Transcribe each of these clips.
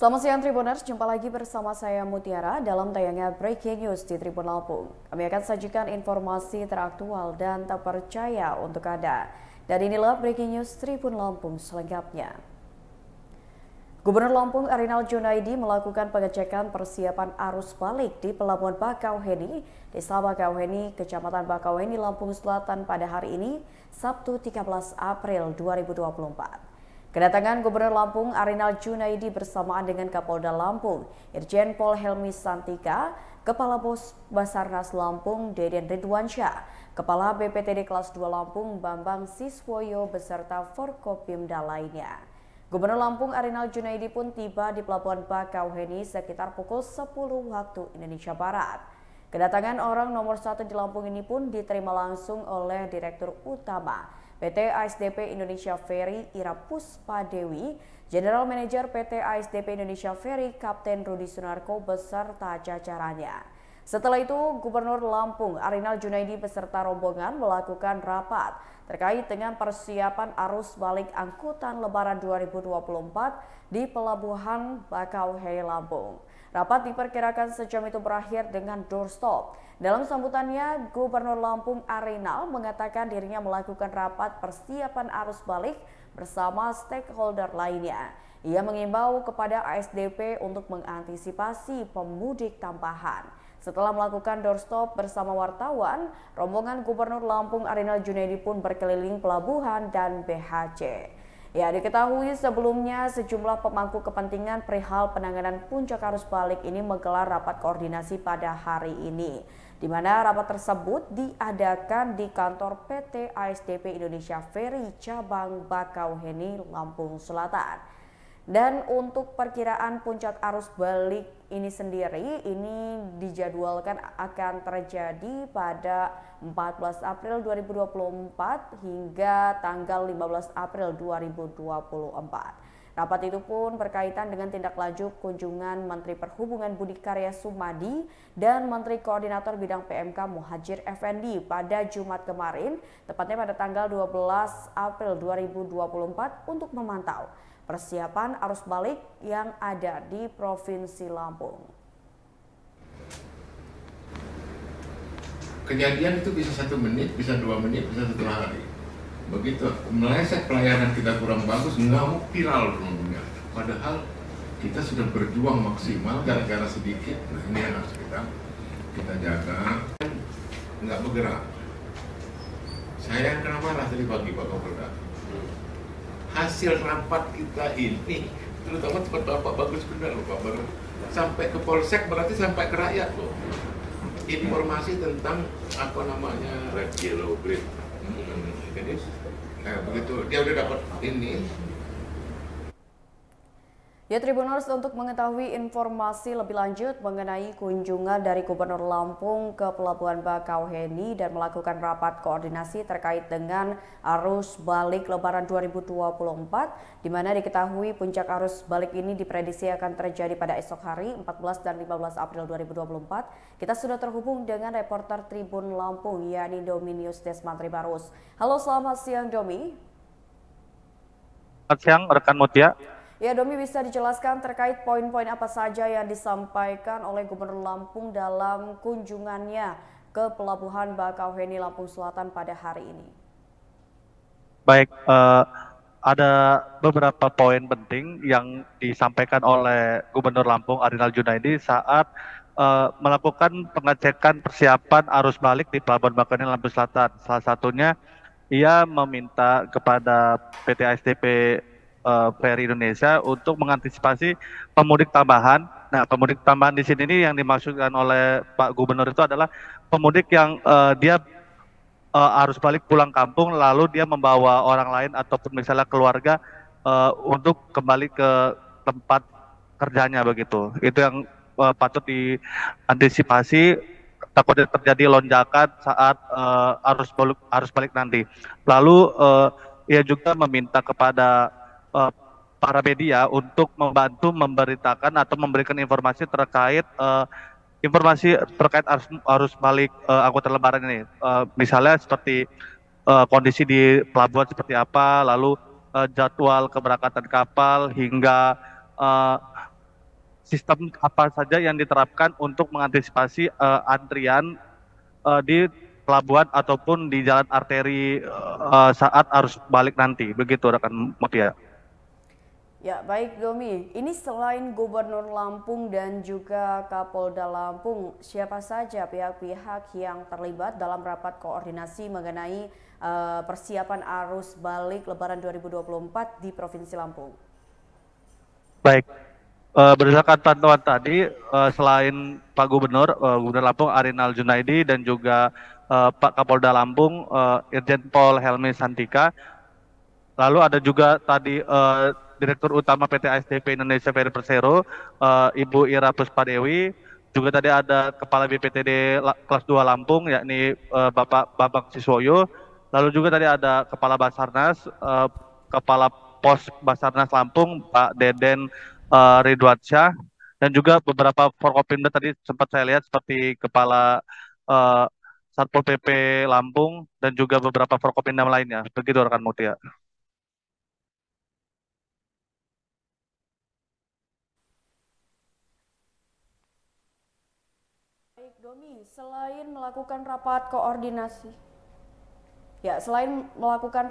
Selamat siang Tribuners, jumpa lagi bersama saya Mutiara dalam tayangan Breaking News di Tribun Lampung. Kami akan sajikan informasi teraktual dan terpercaya untuk Anda. Dan inilah Breaking News Tribun Lampung selengkapnya. Gubernur Lampung Arinal Junaidi melakukan pengecekan persiapan arus balik di Pelabuhan Bakauheni, Desa Bakauheni, Kecamatan Bakauheni, Lampung Selatan pada hari ini, Sabtu 13 April 2024. Kedatangan Gubernur Lampung Arinal Junaidi bersamaan dengan Kapolda Lampung, Irjen Pol Helmi Santika, Kepala Pos Basarnas Lampung Deden Ridwansyah, Kepala BPTD Kelas 2 Lampung Bambang Siswoyo beserta Forkopimda lainnya. Gubernur Lampung Arinal Junaidi pun tiba di Pelabuhan Bakauheni sekitar pukul 10 waktu Indonesia Barat. Kedatangan orang nomor 1 di Lampung ini pun diterima langsung oleh Direktur Utama PT ASDP Indonesia Ferry Ira Puspadewi, General Manager PT ASDP Indonesia Ferry Kapten Rudi Sunarko beserta jajarannya. Setelah itu, Gubernur Lampung Arinal Junaidi beserta rombongan melakukan rapat terkait dengan persiapan arus balik angkutan Lebaran 2024 di Pelabuhan Bakauheni Lampung. Rapat diperkirakan sejam itu berakhir dengan doorstop. Dalam sambutannya, Gubernur Lampung Arinal mengatakan dirinya melakukan rapat persiapan arus balik bersama stakeholder lainnya. Ia mengimbau kepada ASDP untuk mengantisipasi pemudik tambahan. Setelah melakukan doorstop bersama wartawan, rombongan Gubernur Lampung Arinal Junaidi pun berkeliling pelabuhan dan BHC. Ya, diketahui sebelumnya sejumlah pemangku kepentingan perihal penanganan puncak arus balik ini menggelar rapat koordinasi pada hari ini, di mana rapat tersebut diadakan di kantor PT ASDP Indonesia Ferry Cabang Bakauheni, Lampung Selatan. Dan untuk perkiraan puncak arus balik ini sendiri, ini dijadwalkan akan terjadi pada 14 April 2024 hingga tanggal 15 April 2024. Rapat itu pun berkaitan dengan tindak lanjut kunjungan Menteri Perhubungan Budi Karya Sumadi dan Menteri Koordinator Bidang PMK Muhadjir Effendi pada Jumat kemarin, tepatnya pada tanggal 12 April 2024 untuk memantau persiapan arus balik yang ada di Provinsi Lampung. Kejadian itu bisa 1 menit, bisa 2 menit, bisa 1 hari. Begitu meleset pelayanan kita kurang bagus, nggak viral semuanya. Padahal kita sudah berjuang maksimal gara-gara sedikit. Nah, ini yang harus kita jaga. Nggak bergerak. Saya yang kena marah tadi pagi Pak Kapolda. Hasil rapat kita ini, terutama tempat Bapak bagus benar loh Pak, sampai ke Polsek berarti sampai ke rakyat loh. Informasi tentang apa namanya red yellow green. Jadi begitu dia udah dapat ini. Ya, Tribuners, untuk mengetahui informasi lebih lanjut mengenai kunjungan dari Gubernur Lampung ke Pelabuhan Bakauheni dan melakukan rapat koordinasi terkait dengan arus balik Lebaran 2024, di mana diketahui puncak arus balik ini diprediksi akan terjadi pada esok hari 14 dan 15 April 2024. Kita sudah terhubung dengan reporter Tribun Lampung, yakni Dominius Desmantri Barus. Halo, selamat siang Domi. Selamat siang rekan Mutia. Ya, Domi, bisa dijelaskan terkait poin-poin apa saja yang disampaikan oleh Gubernur Lampung dalam kunjungannya ke Pelabuhan Bakauheni Lampung Selatan pada hari ini? Baik, ada beberapa poin penting yang disampaikan oleh Gubernur Lampung Arinal Junaidi saat melakukan pengecekan persiapan arus balik di Pelabuhan Bakauheni Lampung Selatan. Salah satunya ia meminta kepada PT ASDP Ferry Indonesia untuk mengantisipasi pemudik tambahan. Nah, pemudik tambahan di sini ini yang dimaksudkan oleh Pak Gubernur itu adalah pemudik yang dia arus balik pulang kampung lalu dia membawa orang lain ataupun misalnya keluarga untuk kembali ke tempat kerjanya begitu. Itu yang patut diantisipasi takutnya terjadi lonjakan saat arus balik nanti. Lalu ia juga meminta kepada para media untuk membantu memberitakan atau memberikan informasi terkait arus balik angkutan Lebaran ini, misalnya seperti kondisi di pelabuhan seperti apa, lalu jadwal keberangkatan kapal hingga sistem apa saja yang diterapkan untuk mengantisipasi antrian di pelabuhan ataupun di jalan arteri saat arus balik nanti. Begitu rekan Mutia. Ya, baik Domi. Ini selain Gubernur Lampung dan juga Kapolda Lampung, siapa saja pihak-pihak yang terlibat dalam rapat koordinasi mengenai persiapan arus balik Lebaran 2024 di Provinsi Lampung? Baik, berdasarkan pantauan tadi, selain Pak Gubernur, Gubernur Lampung Arinal Junaidi dan juga Pak Kapolda Lampung, Irjen Pol Helmi Santika, lalu ada juga tadi Direktur Utama PT ASDP Indonesia Ferry Persero, Ibu Ira Puspadewi, juga tadi ada Kepala BPTD kelas 2 Lampung, yakni Bapak Bambang Siswoyo, lalu juga tadi ada Kepala Basarnas, Kepala Pos Basarnas Lampung, Pak Deden Ridwansyah, dan juga beberapa Forkopimda tadi sempat saya lihat seperti Kepala Satpol PP Lampung dan juga beberapa Forkopimda lainnya. Begitu rekan Mutia. Baik Domi, selain melakukan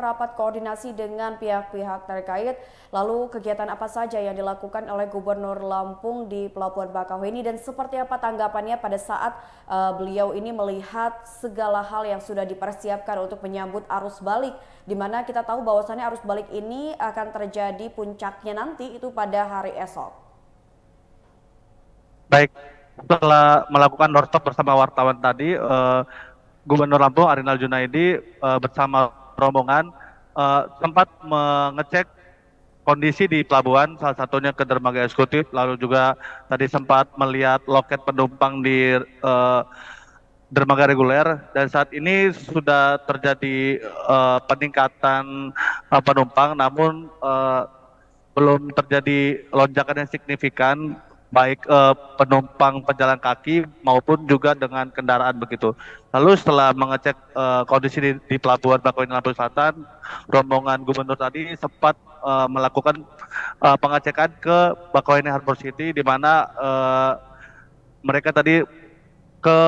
rapat koordinasi dengan pihak-pihak terkait, lalu kegiatan apa saja yang dilakukan oleh Gubernur Lampung di Pelabuhan Bakauheni dan seperti apa tanggapannya pada saat beliau ini melihat segala hal yang sudah dipersiapkan untuk menyambut arus balik, di mana kita tahu bahwasannya arus balik ini akan terjadi puncaknya nanti itu pada hari esok. Baik, setelah melakukan doorstop bersama wartawan tadi, Gubernur Lampung Arinal Junaidi bersama rombongan sempat mengecek kondisi di pelabuhan, salah satunya ke dermaga eksekutif, lalu juga tadi sempat melihat loket penumpang di dermaga reguler, dan saat ini sudah terjadi peningkatan penumpang, namun belum terjadi lonjakan yang signifikan, baik penumpang pejalan kaki maupun juga dengan kendaraan begitu. Lalu setelah mengecek kondisi di Pelabuhan Bakauheni Lampung Selatan, rombongan Gubernur tadi sempat melakukan pengecekan ke Bakauheni Harbor City, di mana mereka tadi ke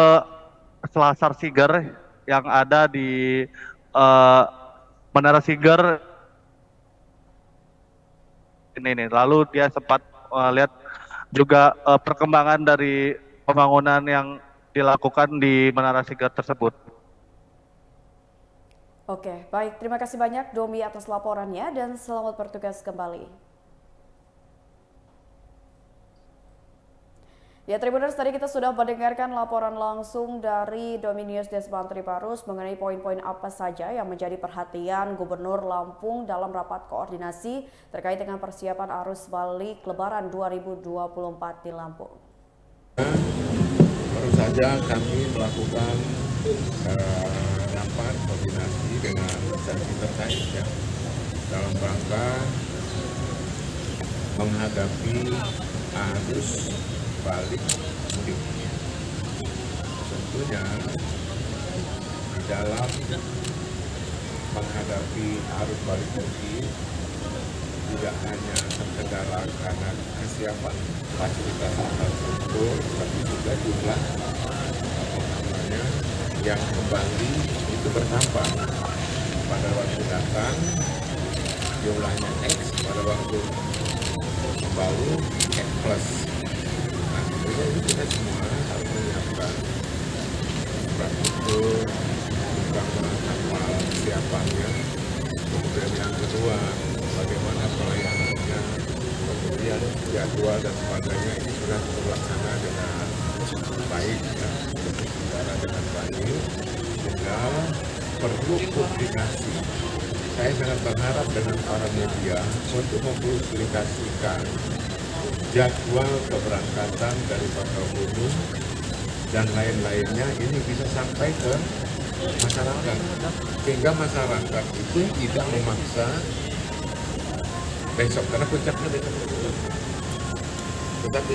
Selasar Siger yang ada di Menara Siger ini. Lalu dia sempat lihat juga perkembangan dari pembangunan yang dilakukan di Menara Siger tersebut. Oke, baik. Terima kasih banyak Domi atas laporannya dan selamat bertugas kembali. Ya, Tribuners, tadi kita sudah mendengarkan laporan langsung dari Dominius Desmantri Parus mengenai poin-poin apa saja yang menjadi perhatian Gubernur Lampung dalam rapat koordinasi terkait dengan persiapan arus balik Lebaran 2024 di Lampung. Baru saja kami melakukan rapat koordinasi dengan instansi terkait ya, dalam rangka menghadapi arus balik mudik. Tentunya di dalam menghadapi arus balik mudik tidak hanya terkendala karena kesiapan fasilitas infrastruktur, tapi juga jumlah yang kembali itu bertambah. Pada waktu datang jumlahnya X, pada waktu kembali X plus. Jadi kita semua harus menyiapkan infrastruktur, terutama kapal kesiapannya, kemudian yang kedua bagaimana pelayanannya, kemudian jadwal dan sebagainya ini sudah terlaksana dengan baik, ya, berbicara dengan baik, tinggal perlu komunikasi. Saya sangat berharap dengan para media untuk mempublikasikan jadwal keberangkatan dari Bakauheni dan lain-lainnya ini bisa sampai ke masyarakat, sehingga masyarakat itu tidak memaksa besok karena puncaknya besok, tetapi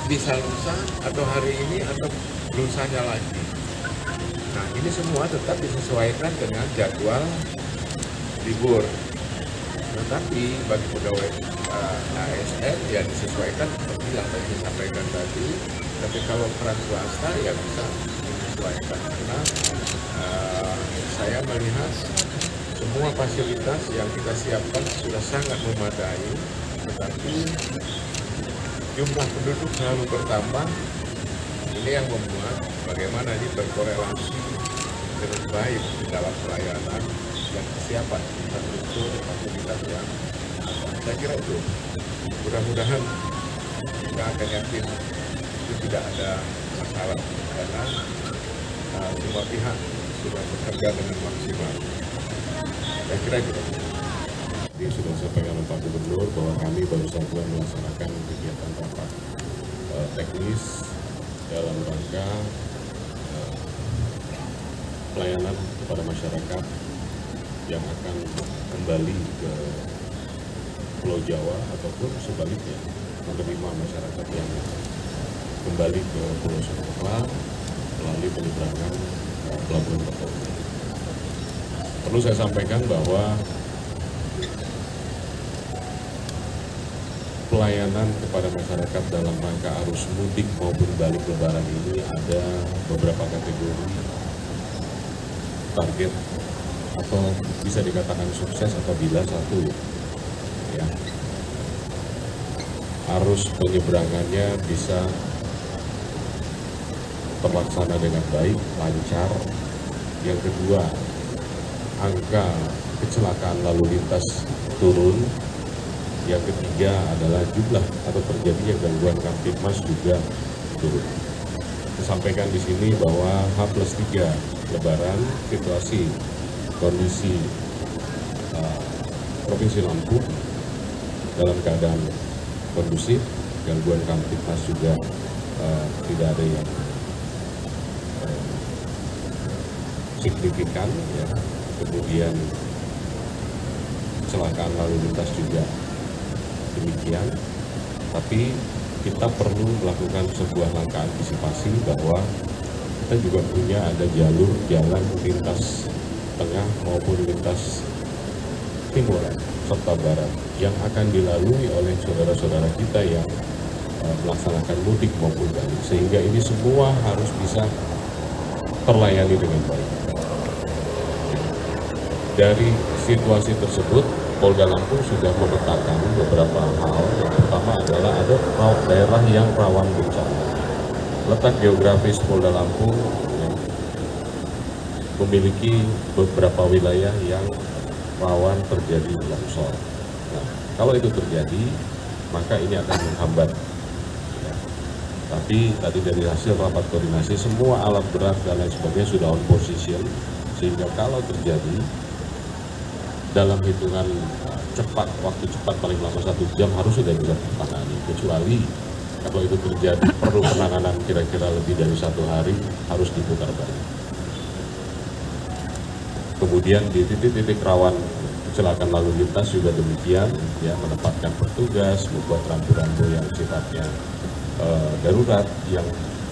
bisa lusa atau hari ini atau lusanya lagi. Nah, ini semua tetap disesuaikan dengan jadwal libur. Tetapi bagi pegawai ASN ya disesuaikan seperti yang tadi disampaikan tadi. Tapi kalau peran swasta ya bisa menyesuaikan karena saya melihat semua fasilitas yang kita siapkan sudah sangat memadai, tetapi jumlah penduduk selalu bertambah. Ini yang membuat bagaimana ini berkorelasi dengan baik di dalam pelayanan dan kesiapan infrastruktur fasilitas yang saya kira itu. Mudah-mudahan kita akan yakin itu tidak ada masalah karena semua pihak sudah bekerja dengan maksimal. Saya kira itu. Jadi sudah disampaikan oleh Pak Gubernur bahwa kami baru saja melaksanakan kegiatan rapat teknis dalam rangka pelayanan kepada masyarakat yang akan kembali ke Pulau Jawa ataupun sebaliknya menerima masyarakat yang kembali ke Pulau Sumatera melalui penyeberangan Pelabuhan Bakauheni. Perlu saya sampaikan bahwa pelayanan kepada masyarakat dalam rangka arus mudik maupun balik lebaran ini ada beberapa kategori target atau bisa dikatakan sukses apabila satu ya arus penyeberangannya bisa terlaksana dengan baik, lancar. Yang kedua, angka kecelakaan lalu lintas turun. Yang ketiga adalah jumlah atau terjadinya gangguan Kamtibmas juga turun. Disampaikan di sini bahwa H+3 Lebaran situasi kondisi Provinsi Lampung dalam keadaan kondusif, gangguan Kamtibmas juga tidak ada yang signifikan, ya. Kemudian kecelakaan lalu lintas juga demikian. Tapi kita perlu melakukan sebuah langkah antisipasi bahwa kita juga punya ada jalur jalan lintas tengah maupun lintas timur serta barat yang akan dilalui oleh saudara-saudara kita yang melaksanakan mudik maupun balik, sehingga ini semua harus bisa terlayani dengan baik. Dari situasi tersebut, Polda Lampung sudah memetakan beberapa hal. Yang pertama adalah ada daerah yang rawan bencana. Letak geografis Polda Lampung memiliki beberapa wilayah yang rawan terjadi longsor. Nah, kalau itu terjadi, maka ini akan menghambat. Ya. Tapi tadi dari hasil rapat koordinasi, semua alat berat dan lain sebagainya sudah on position, sehingga kalau terjadi dalam hitungan cepat, waktu cepat paling lama 1 jam harus sudah bisa ditangani. Kecuali kalau itu terjadi perlu penanganan kira-kira lebih dari 1 hari, harus diputar balik. Kemudian di titik-titik rawan kecelakaan lalu lintas juga demikian, ya, menempatkan petugas, membuat rambu-rambu yang sifatnya darurat yang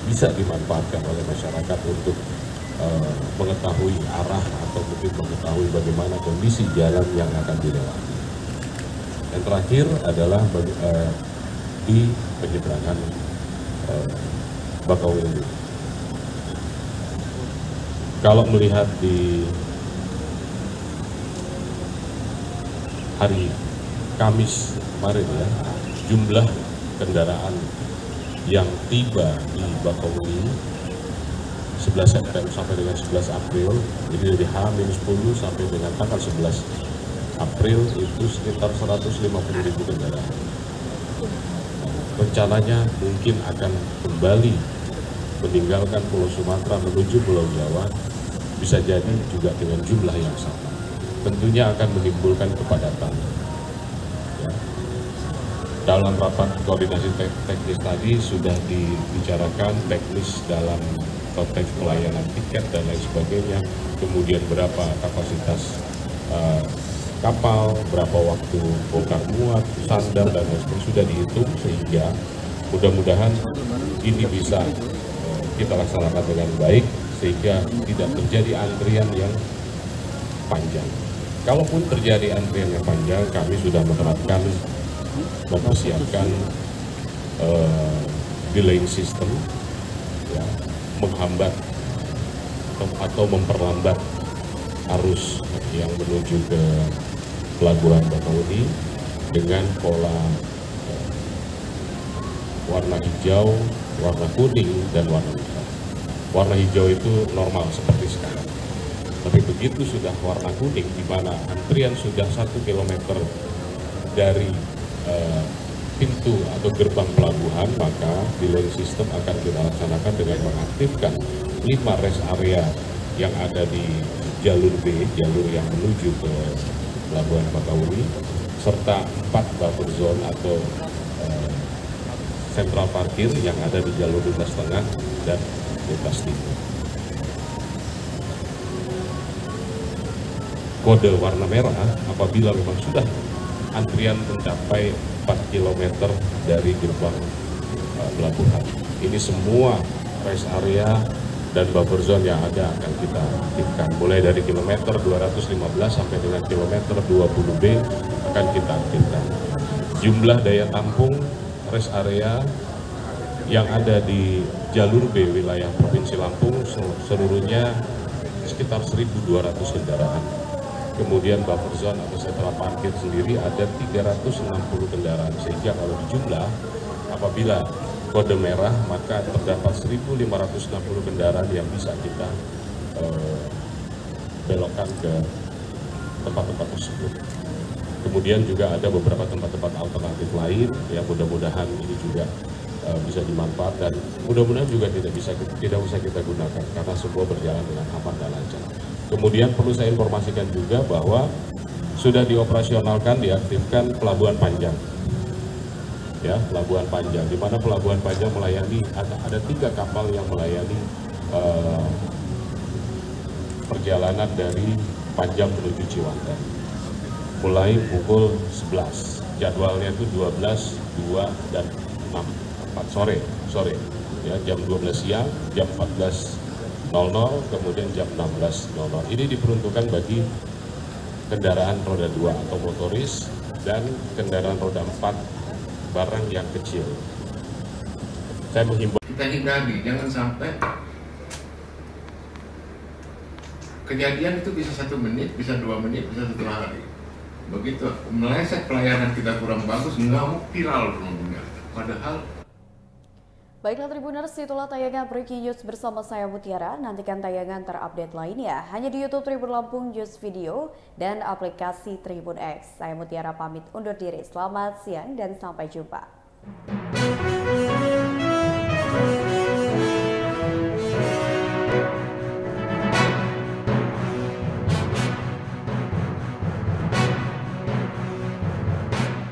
bisa dimanfaatkan oleh masyarakat untuk mengetahui arah atau mungkin mengetahui bagaimana kondisi jalan yang akan dilewati. Yang terakhir adalah di penyeberangan Bakauheni. Kalau melihat di hari Kamis kemarin, ya, jumlah kendaraan yang tiba di Bakauheni 11 September sampai dengan 11 April, jadi dari H-10 sampai dengan tanggal 11 April itu sekitar 150.000 kendaraan. Rencananya mungkin akan kembali meninggalkan Pulau Sumatera menuju Pulau Jawa, bisa jadi juga dengan jumlah yang sama. Tentunya akan menimbulkan kepadatan. Ya. Dalam rapat koordinasi teknis tadi sudah dibicarakan teknis dalam konteks pelayanan tiket dan lain sebagainya, kemudian berapa kapasitas kapal, berapa waktu bongkar muat, sandar dan lain sebagainya sudah dihitung, sehingga mudah-mudahan ini bisa kita laksanakan dengan baik sehingga tidak terjadi antrian yang panjang. Kalaupun terjadi antrian yang panjang, kami sudah menerapkan, mempersiapkan delaying system, ya, menghambat atau memperlambat arus yang menuju ke Pelabuhan Bakauheni dengan pola warna hijau, warna kuning, dan warna merah. Warna hijau itu normal seperti sekarang. Tapi begitu sudah warna kuning, di mana antrian sudah 1 km dari pintu atau gerbang pelabuhan, maka delaying system akan kita laksanakan dengan mengaktifkan 5 rest area yang ada di jalur B, jalur yang menuju ke Pelabuhan Bakauheni, serta 4 buffer zone atau sentral parkir yang ada di jalur lintas tengah dan lintas timur. Kode warna merah apabila memang sudah antrian mencapai 4 km dari gerbang pelabuhan. Ini semua rest area dan buffer zone yang ada akan kita aktifkan. Mulai dari kilometer 215 sampai dengan kilometer 20B akan kita aktifkan. Jumlah daya tampung rest area yang ada di jalur B wilayah Provinsi Lampung seluruhnya sekitar 1.200 kendaraan. Kemudian buffer zone atau sentra parkir sendiri ada 360 kendaraan, sehingga kalau dijumlah apabila kode merah maka terdapat 1.560 kendaraan yang bisa kita belokkan ke tempat-tempat tersebut. Kemudian juga ada beberapa tempat-tempat alternatif lain yang mudah-mudahan ini juga bisa dimanfaatkan, dan mudah-mudahan juga tidak usah kita gunakan karena semua berjalan dengan aman dan lancar. Kemudian perlu saya informasikan juga bahwa sudah dioperasionalkan, diaktifkan Pelabuhan Panjang, ya, Pelabuhan Panjang, di mana Pelabuhan Panjang melayani ada 3 kapal yang melayani perjalanan dari Panjang menuju Ciwandan. Mulai pukul 11, jadwalnya itu 12, 2, dan 6, 4 sore, ya, jam 12 siang, jam 14.00, kemudian jam 16.00. Ini diperuntukkan bagi kendaraan roda 2 atau motoris dan kendaraan roda 4 barang yang kecil. Saya menghimbau Kita hindari, jangan sampai kejadian itu bisa 1 menit, bisa 2 menit, bisa 1 hari. Begitu meleset pelayanan kita kurang bagus, ngamuk viral dunia. Padahal Baiklah Tribuners, itulah tayangan Breaking News bersama saya Mutiara. Nantikan tayangan terupdate lainnya hanya di YouTube Tribun Lampung News Video dan aplikasi Tribun X. Saya Mutiara pamit undur diri. Selamat siang dan sampai jumpa.